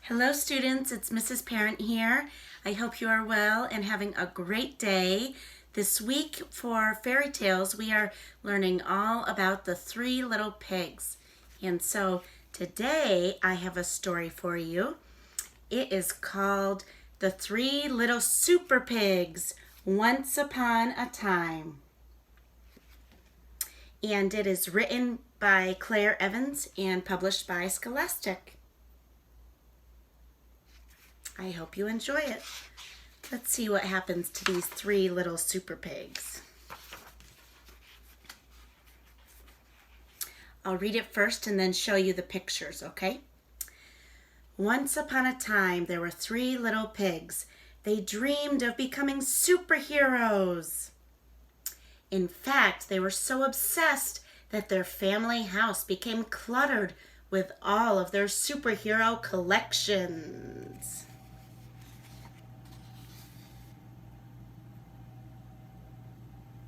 Hello students, it's Mrs. Parent here. I hope you are well and having a great day. This week for fairy tales we are learning all about the three little pigs. And so today I have a story for you. It is called The Three Little Super Pigs, Once Upon a Time. And it is written by Claire Evans and published by Scholastic. I hope you enjoy it. Let's see what happens to these three little super pigs. I'll read it first and then show you the pictures, okay? Once upon a time, there were three little pigs. They dreamed of becoming superheroes. In fact, they were so obsessed that their family house became cluttered with all of their superhero collections.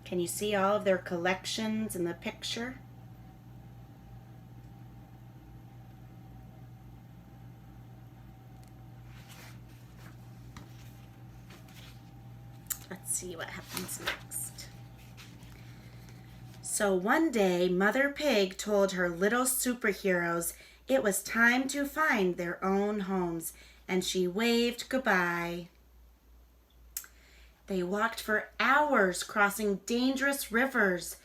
Can you see all of their collections in the picture? Let's see what happens next. So one day, Mother Pig told her little superheroes it was time to find their own homes, and she waved goodbye. They walked for hours, crossing dangerous rivers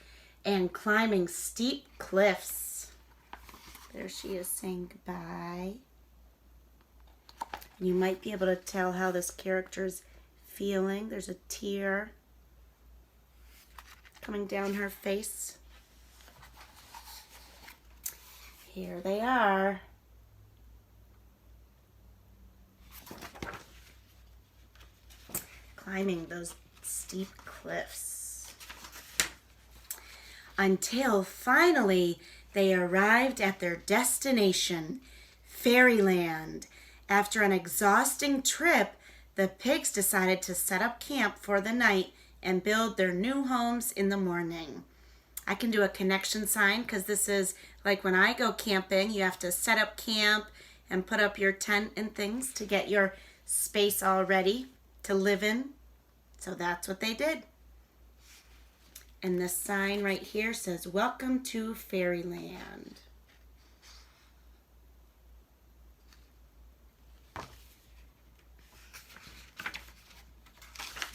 and climbing steep cliffs. There she is saying goodbye. You might be able to tell how this character is feeling. There's a tear coming down her face. Here they are. Climbing those steep cliffs. Until finally they arrived at their destination, Fairyland. After an exhausting trip, the pigs decided to set up camp for the night and build their new homes in the morning. I can do a connection sign because this is like when I go camping, you have to set up camp and put up your tent and things to get your space all ready to live in. So that's what they did. And this sign right here says, "Welcome to Fairyland."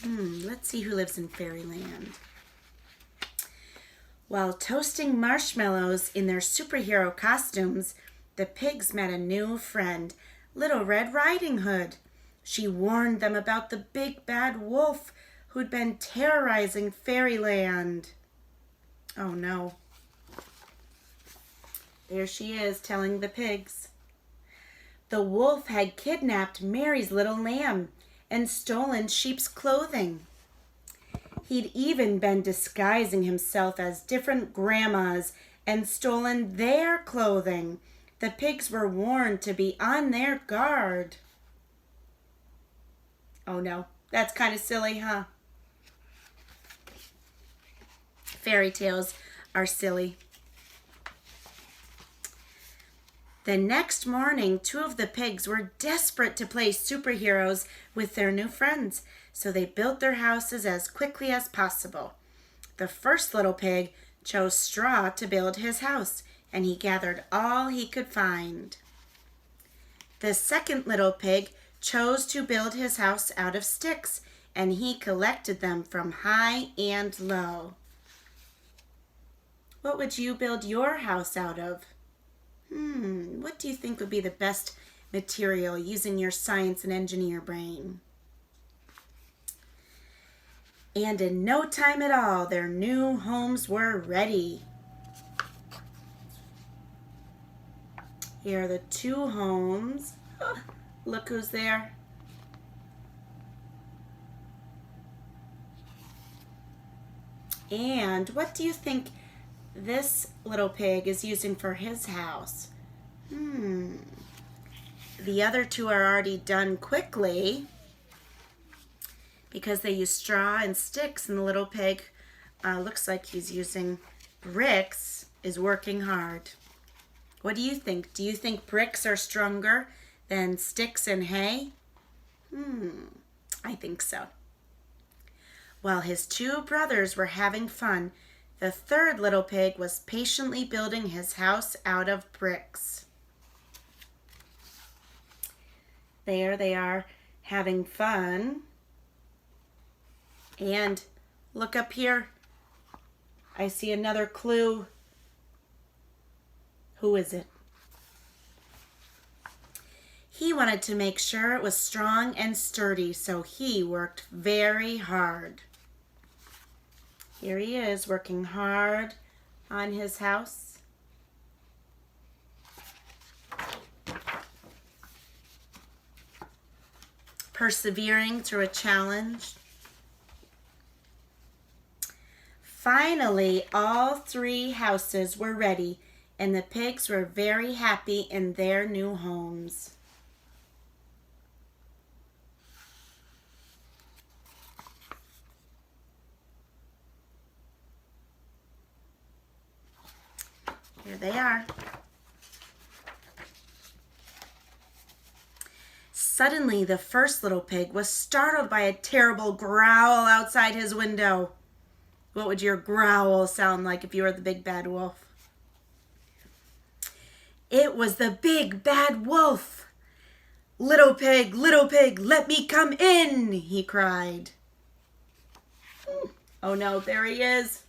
Let's see who lives in Fairyland. While toasting marshmallows in their superhero costumes, the pigs met a new friend, Little Red Riding Hood. She warned them about the big bad wolf who'd been terrorizing Fairyland. Oh no. There she is telling the pigs. The wolf had kidnapped Mary's little lamb and stolen sheep's clothing. He'd even been disguising himself as different grandmas and stolen their clothing. The pigs were warned to be on their guard. Oh no, that's kind of silly, huh? Fairy tales are silly. The next morning, two of the pigs were desperate to play superheroes with their new friends, so they built their houses as quickly as possible. The first little pig chose straw to build his house, and he gathered all he could find. The second little pig chose to build his house out of sticks, and he collected them from high and low. What would you build your house out of? What do you think would be the best material using your science and engineer brain? And in no time at all, their new homes were ready. Here are the two homes. Oh, look who's there. And what do you think this little pig is using for his house? The other two are already done quickly because they use straw and sticks, and the little pig looks like he's using bricks, is working hard. What do you think? Do you think bricks are stronger than sticks and hay? I think so. While his two brothers were having fun, the third little pig was patiently building his house out of bricks. There they are having fun. And look up here. I see another clue. Who is it? He wanted to make sure it was strong and sturdy, so he worked very hard. Here he is working hard on his house. Persevering through a challenge. Finally, all three houses were ready, and the pigs were very happy in their new homes. Here they are. Suddenly, the first little pig was startled by a terrible growl outside his window. What would your growl sound like if you were the big bad wolf? It was the big bad wolf. Little pig, let me come in, he cried. Oh no, there he is.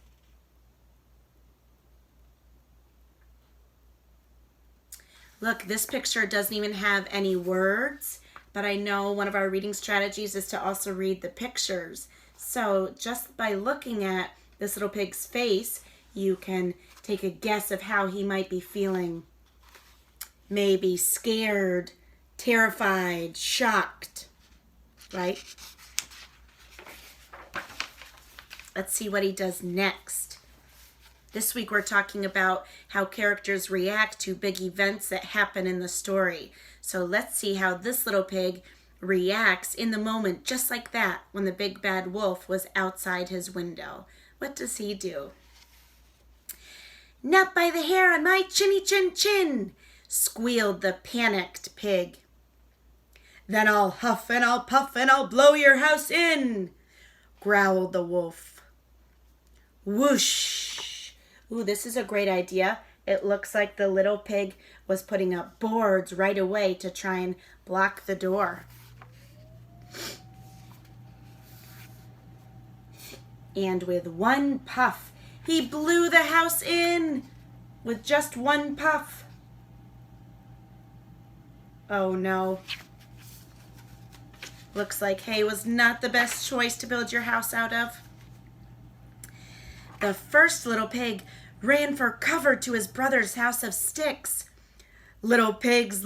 Look, this picture doesn't even have any words, but I know one of our reading strategies is to also read the pictures. So just by looking at this little pig's face, you can take a guess of how he might be feeling. Maybe scared, terrified, shocked, right? Let's see what he does next. This week we're talking about how characters react to big events that happen in the story. So let's see how this little pig reacts in the moment, just like that, when the big bad wolf was outside his window. What does he do? Not by the hair on my chinny chin chin, squealed the panicked pig. Then I'll huff and I'll puff and I'll blow your house in, growled the wolf. Whoosh! Ooh, this is a great idea. It looks like the little pig was putting up boards right away to try and block the door. And with one puff, he blew the house in with just one puff. Oh no. Looks like hay was not the best choice to build your house out of. The first little pig ran for cover to his brother's house of sticks. Little pigs,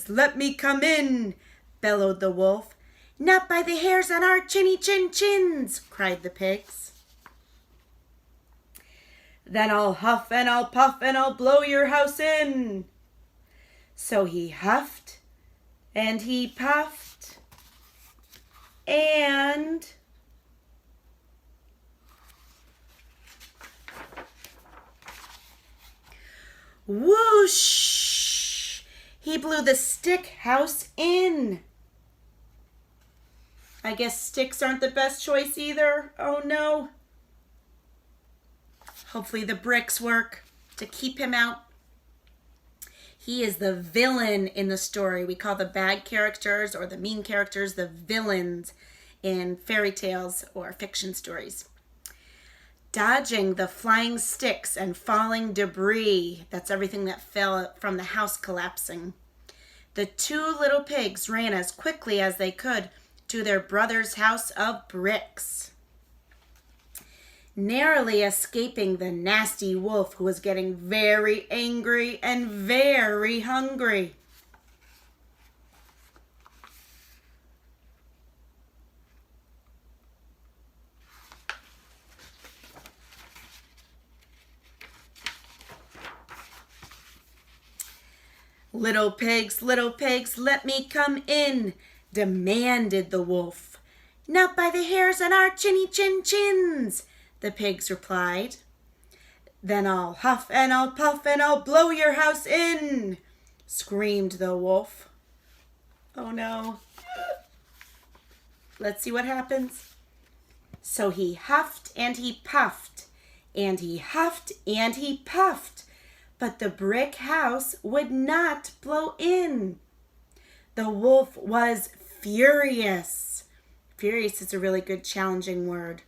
let me come in, bellowed the wolf. Not by the hairs on our chinny chin chins, cried the pigs. Then I'll huff and I'll puff and I'll blow your house in. So he huffed and he puffed and whoosh! He blew the stick house in. I guess sticks aren't the best choice either. Oh no. Hopefully the bricks work to keep him out. He is the villain in the story. We call the bad characters or the mean characters the villains in fairy tales or fiction stories. Dodging the flying sticks and falling debris, that's everything that fell from the house collapsing, the two little pigs ran as quickly as they could to their brother's house of bricks, narrowly escaping the nasty wolf who was getting very angry and very hungry. Little pigs, let me come in, demanded the wolf. Not by the hairs on our chinny chin chins, the pigs replied. Then I'll huff and I'll puff and I'll blow your house in, screamed the wolf. Oh no. Let's see what happens. So he huffed and he puffed, and he huffed and he puffed, but the brick house would not blow in. The wolf was furious. Furious is a really good challenging word.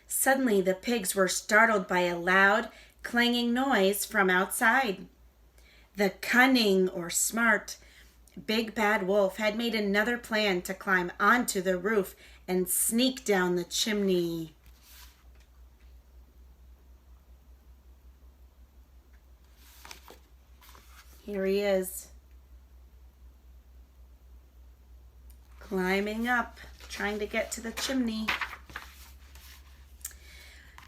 Suddenly the pigs were startled by a loud, clanging noise from outside. The cunning or smart big bad wolf had made another plan to climb onto the roof and sneak down the chimney. Here he is, climbing up, trying to get to the chimney.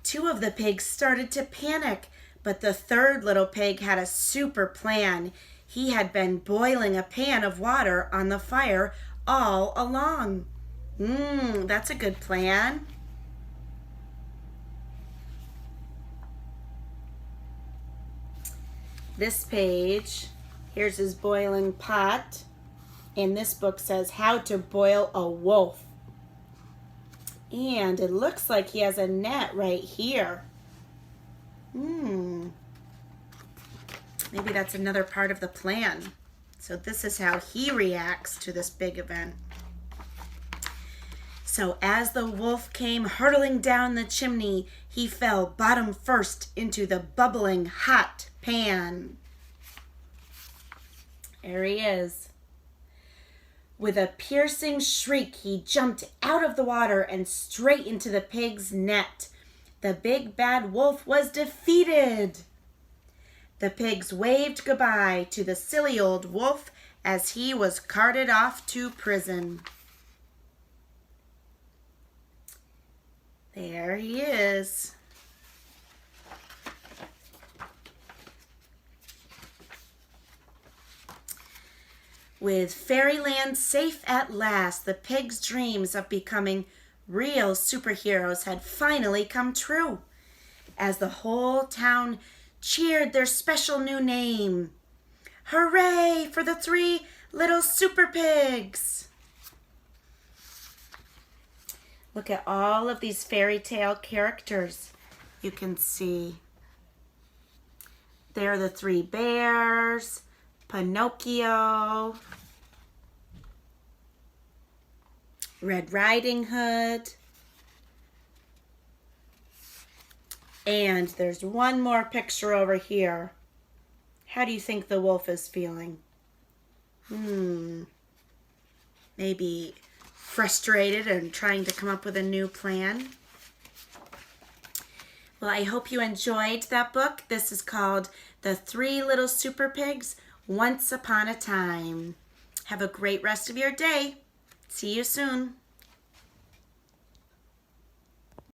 Two of the pigs started to panic, but the third little pig had a super plan. He had been boiling a pan of water on the fire all along. That's a good plan. This page, here's his boiling pot. And this book says How to Boil a Wolf. And it looks like he has a net right here. Maybe that's another part of the plan. So this is how he reacts to this big event. So as the wolf came hurtling down the chimney, he fell bottom first into the bubbling hot pan. There he is. With a piercing shriek, he jumped out of the water and straight into the pig's net. The big bad wolf was defeated. The pigs waved goodbye to the silly old wolf as he was carted off to prison. There he is. With fairyland safe at last, the pigs' dreams of becoming real superheroes had finally come true. As the whole town cheered their special new name. Hooray for the 3 little Superpigs! Look at all of these fairy tale characters you can see. They're the 3 bears, Pinocchio, Red Riding Hood, and there's one more picture over here. How do you think the wolf is feeling? Maybe frustrated and trying to come up with a new plan. Well, I hope you enjoyed that book. This is called The 3 Little Superpigs, Once Upon a Time. Have a great rest of your day. See you soon.